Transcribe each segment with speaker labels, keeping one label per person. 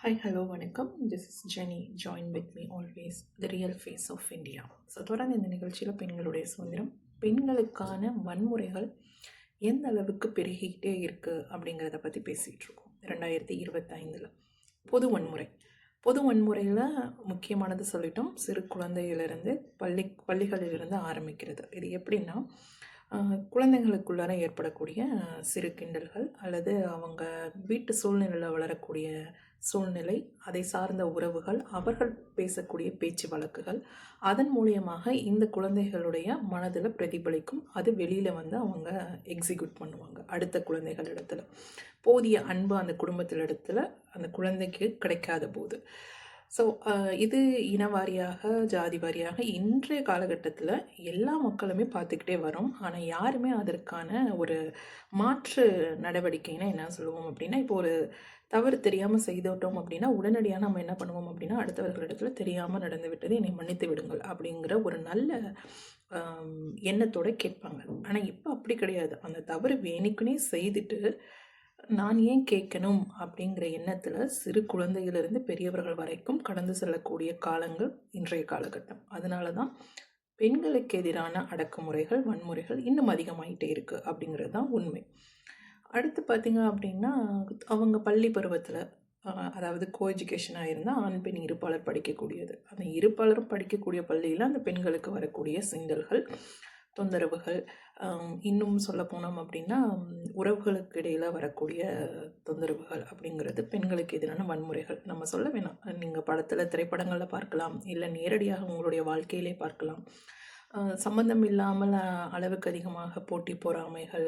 Speaker 1: Hi, hello, வணக்கம். This is Jenny. Join with me always, the real face of India. So தொடர்ந்து இந்த நிகழ்ச்சியில் பெண்களுடைய சுதந்திரம், பெண்களுக்கான வன்முறைகள் எந்த அளவுக்கு பெருகிக்கிட்டே இருக்குது அப்படிங்கிறத பற்றி பேசிகிட்டு இருக்கோம். 2025 பொது வன்முறை. பொது வன்முறையில் முக்கியமானது சொல்லிட்டோம். சிறு குழந்தையிலிருந்து பள்ளிகளிலிருந்து ஆரம்பிக்கிறது. இது எப்படின்னா, குழந்தைகளுக்குள்ளார ஏற்படக்கூடிய சிறு கிண்டல்கள் அல்லது அவங்க வீட்டு சூழ்நிலையில் வளரக்கூடிய சூழ்நிலை, அதை சார்ந்த உறவுகள், அவர்கள் பேசக்கூடிய பேச்சு வழக்குகள், அதன் மூலியமாக இந்த குழந்தைகளுடைய மனதில் பிரதிபலிக்கும். அது வெளியில் வந்து அவங்க எக்ஸிக்யூட் பண்ணுவாங்க அடுத்த குழந்தைகள் இடத்துல. போதிய அன்பு அந்த குடும்பத்தில் இடத்துல அந்த குழந்தைக்கு கிடைக்காத போது. ஸோ இது இனவாரியாக, ஜாதி வாரியாக இன்றைய காலகட்டத்தில் எல்லா மக்களுமே பார்த்துக்கிட்டே வரோம். ஆனால் யாருமே அதற்கான ஒரு மாற்று நடவடிக்கைன்னா என்ன சொல்லுவோம் அப்படின்னா, இப்போ ஒரு தவறு தெரியாமல் செய்துவிட்டோம் அப்படின்னா உடனடியாக நம்ம என்ன பண்ணுவோம் அப்படின்னா, அடுத்தவர்களிடத்துல தெரியாமல் நடந்து விட்டது, என்னை மன்னித்து விடுங்கள் அப்படிங்கிற ஒரு நல்ல எண்ணத்தோடு கேட்பாங்க. ஆனால் இப்போ அப்படி கிடையாது. அந்த தவறு வேணுக்குனே செய்துட்டு நான் ஏன் கேட்கணும் அப்படிங்கிற எண்ணத்தில் சிறு குழந்தையிலிருந்து பெரியவர்கள் வரைக்கும் கடந்து செல்லக்கூடிய காலங்கள் இன்றைய காலகட்டம். அதனால தான் பெண்களுக்கு எதிரான அடக்குமுறைகள், வன்முறைகள் இன்னும் அதிகமாகிட்டே இருக்குது அப்படிங்கிறது தான் உண்மை. அடுத்து பார்த்திங்க அப்படின்னா, அவங்க பள்ளி பருவத்தில், அதாவது கோ எஜுகேஷனாக இருந்தால் ஆண் பெண் இருப்பாளர் படிக்கக்கூடியது. அந்த இருப்பாளரும் படிக்கக்கூடிய பள்ளியில் அந்த பெண்களுக்கு வரக்கூடிய சிந்தல்கள், தொந்தரவுகள், இன்னும் சொல்ல போனோம் அப்படின்னா உறவுகளுக்கு இடையில் வரக்கூடிய தொந்தரவுகள் அப்படிங்கிறது பெண்களுக்கு எதிரான வன்முறைகள். நம்ம சொல்ல வேணாம், நீங்கள் படத்தில், திரைப்படங்களில் பார்க்கலாம், இல்லை நேரடியாக உங்களுடைய வாழ்க்கையிலே பார்க்கலாம். சம்பந்தம் இல்லாமல் அளவுக்கு அதிகமாக போட்டி பொறாமைகள்,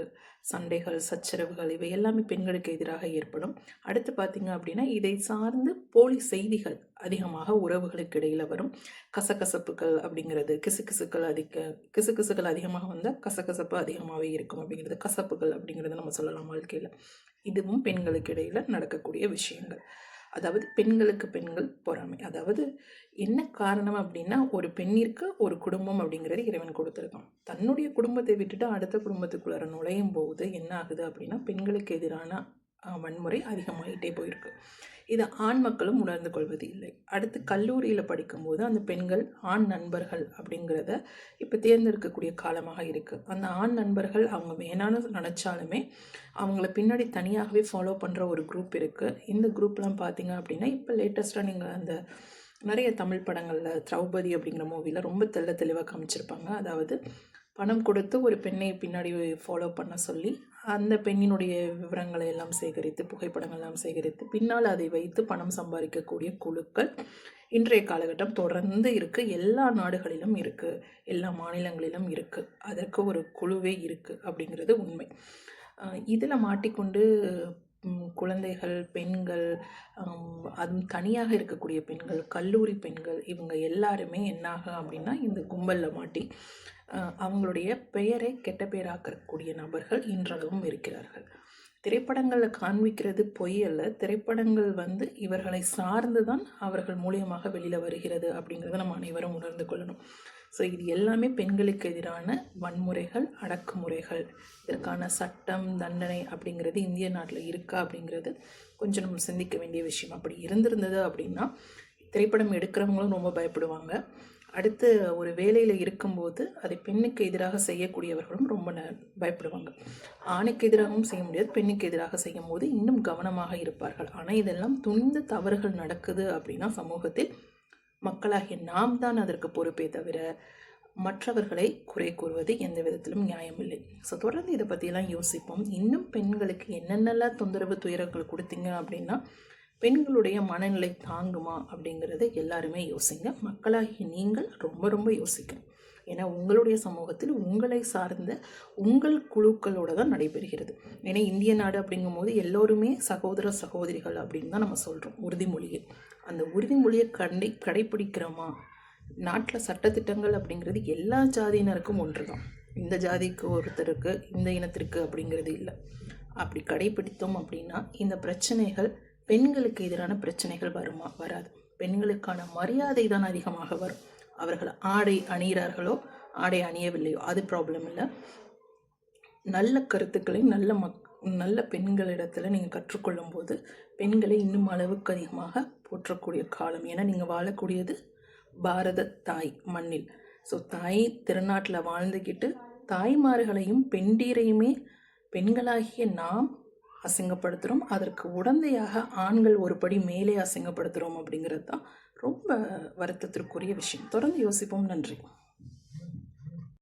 Speaker 1: சண்டைகள், சச்சரவுகள் இவை எல்லாமே பெண்களுக்கு எதிராக ஏற்படும். அடுத்து பார்த்திங்க அப்படின்னா, இதை சார்ந்து போலி செய்திகள் அதிகமாக உறவுகளுக்கு இடையில் வரும். கசகசப்புகள் அப்படிங்கிறது, கிசுகிசுகள் அதிகமாக வந்தால் கசகசப்பு அதிகமாகவே இருக்கும் அப்படிங்கிறது, கசப்புகள் அப்படிங்கிறது நம்ம சொல்லலாம் வாழ்க்கையில். இதுவும் பெண்களுக்கு இடையில் நடக்கக்கூடிய விஷயங்கள். அதாவது பெண்களுக்கு பெண்கள் பொறாமை. அதாவது என்ன காரணம் அப்படின்னா, ஒரு பெண்ணிற்கு ஒரு குடும்பம் அப்படிங்கிறது இறைவன் கொடுத்துருக்கான். தன்னுடைய குடும்பத்தை விட்டுட்டு அடுத்த குடும்பத்துக்குள்ளார நுழையும் போது என்ன ஆகுது அப்படின்னா, பெண்களுக்கு எதிரான வன்முறை அதிகமாகிட்டே போயிருக்கு. இதை ஆண் மக்களும் உணர்ந்து கொள்வது இல்லை. அடுத்து கல்லூரியில் படிக்கும்போது அந்த பெண்கள் ஆண் நண்பர்கள் அப்படிங்கிறத இப்போ தேர்ந்தெடுக்கக்கூடிய காலமாக இருக்குது. அந்த ஆண் நண்பர்கள் அவங்க வேணான்னு நினச்சாலுமே அவங்கள பின்னாடி தனியாகவே ஃபாலோ பண்ணுற ஒரு குரூப் இருக்குது. இந்த குரூப்லாம் பார்த்தீங்க அப்படின்னா, இப்போ லேட்டஸ்ட்டாக நீங்கள் அந்த நிறைய தமிழ் படங்களில் திரௌபதி அப்படிங்கிற மூவியில் ரொம்ப தெளிவாக காமிச்சிருப்பாங்க. அதாவது பணம் கொடுத்து ஒரு பெண்ணை பின்னாடி ஃபாலோ பண்ண சொல்லி அந்த பெண்ணினுடைய விவரங்களை எல்லாம் சேகரித்து, புகைப்படங்கள் எல்லாம் சேகரித்து, பின்னால் அதை வைத்து பணம் சம்பாதிக்கக்கூடிய குழுக்கள் இன்றைய காலகட்டம் தொடர்ந்து இருக்குது. எல்லா நாடுகளிலும் இருக்குது, எல்லா மாநிலங்களிலும் இருக்குது. அதற்கு ஒரு குழுவே இருக்குது அப்படிங்கிறது உண்மை. இதில் மாட்டிக்கொண்டு குழந்தைகள், பெண்கள், அதுவும் தனியாக இருக்கக்கூடிய பெண்கள், கல்லூரி பெண்கள், இவங்க எல்லாருமே என்னாகும் அப்படின்னா இந்த கும்பலில் மாட்டி அவங்களுடைய பெயரை கெட்ட பெயராக்கக்கூடிய நபர்கள் இன்றளவும் இருக்கிறார்கள். திரைப்படங்களில் காண்பிக்கிறது பொய் அல்ல. திரைப்படங்கள் வந்து இவர்களை சார்ந்து தான் அவர்கள் மூலியமாக வெளியில் வருகிறது அப்படிங்கிறத நம்ம அனைவரும் உணர்ந்து கொள்ளணும். ஸோ இது எல்லாமே பெண்களுக்கு எதிரான வன்முறைகள், அடக்குமுறைகள். இதற்கான சட்டம், தண்டனை அப்படிங்கிறது இந்திய நாட்டில் இருக்கா அப்படிங்கிறது கொஞ்சம் நம்ம சிந்திக்க வேண்டிய விஷயம். அப்படி இருந்திருந்தது அப்படின்னா திரைப்படம் எடுக்கிறவங்களும் ரொம்ப பயப்படுவாங்க. அடுத்து ஒரு வேலையில் இருக்கும்போது அதை பெண்ணுக்கு எதிராக செய்யக்கூடியவர்களும் ரொம்ப பயப்படுவாங்க. ஆணுக்கு எதிராகவும் செய்ய முடியாது, பெண்ணுக்கு எதிராக செய்யும் போது இன்னும் கவனமாக இருப்பார்கள். ஆனால் இதெல்லாம் துணிந்த தவறுகள் நடக்குது அப்படின்னா சமூகத்தில் மக்களாகிய நாம் தான் அதற்கு பொறுப்பே தவிர மற்றவர்களை குறை கூறுவது எந்த விதத்திலும் நியாயமில்லை. ஸோ தொடர்ந்து இதை பற்றியெல்லாம் யோசிப்போம். இன்னும் பெண்களுக்கு என்னென்னலாம் தொந்தரவு, துயரங்கள் கொடுத்தீங்க அப்படின்னா பெண்களுடைய மனநிலை தாங்குமா அப்படிங்கிறத எல்லாருமே யோசிங்க. மக்களாகிய நீங்கள் ரொம்ப ரொம்ப யோசிக்கணும். ஏன்னா உங்களுடைய சமூகத்தில் உங்களை சார்ந்த உங்கள் குழுக்களோடு தான் நடைபெறுகிறது. ஏன்னா இந்திய நாடு அப்படிங்கும் போது எல்லோருமே சகோதர சகோதரிகள் அப்படின்னு தான் நம்ம சொல்கிறோம் உறுதிமொழியில். அந்த உறுதிமொழியை கடைப்பிடிக்கிறோமா? நாட்டில் சட்டத்திட்டங்கள் அப்படிங்கிறது எல்லா ஜாதியினருக்கும் ஒன்று தான். இந்த ஜாதிக்கு ஒருத்தருக்கு, இந்த இனத்திற்கு அப்படிங்கிறது இல்லை. அப்படி கடைப்பிடித்தோம் அப்படின்னா இந்த பிரச்சனைகள், பெண்களுக்கு எதிரான பிரச்சனைகள் வருமா? வராது. பெண்களுக்கான மரியாதை தான் அதிகமாக வரும். அவர்கள் ஆடை அணிகிறார்களோ ஆடை அணியவில்லையோ அது ப்ராப்ளம் இல்லை. நல்ல கருத்துக்களை, நல்ல நல்ல பெண்களிடத்தில் நீங்கள் கற்றுக்கொள்ளும்போது பெண்களை இன்னும் அளவுக்கு அதிகமாக போற்றக்கூடிய காலம். ஏன்னா நீங்கள் வாழக்கூடியது பாரத தாய் மண்ணில். ஸோ தாய் திருநாட்டில் வாழ்ந்துக்கிட்டு தாய்மார்களையும் பெண்டீரையுமே பெண்களாகிய நாம் அசிங்கப்படுத்துகிறோம். அதற்கு உடந்தையாக ஆண்கள் ஒரு படி மேலே அசிங்கப்படுத்துகிறோம் அப்படிங்கிறது தான் ரொம்ப வருத்தத்திற்குரிய விஷயம். தொடர்ந்து யோசிப்போம். நன்றி.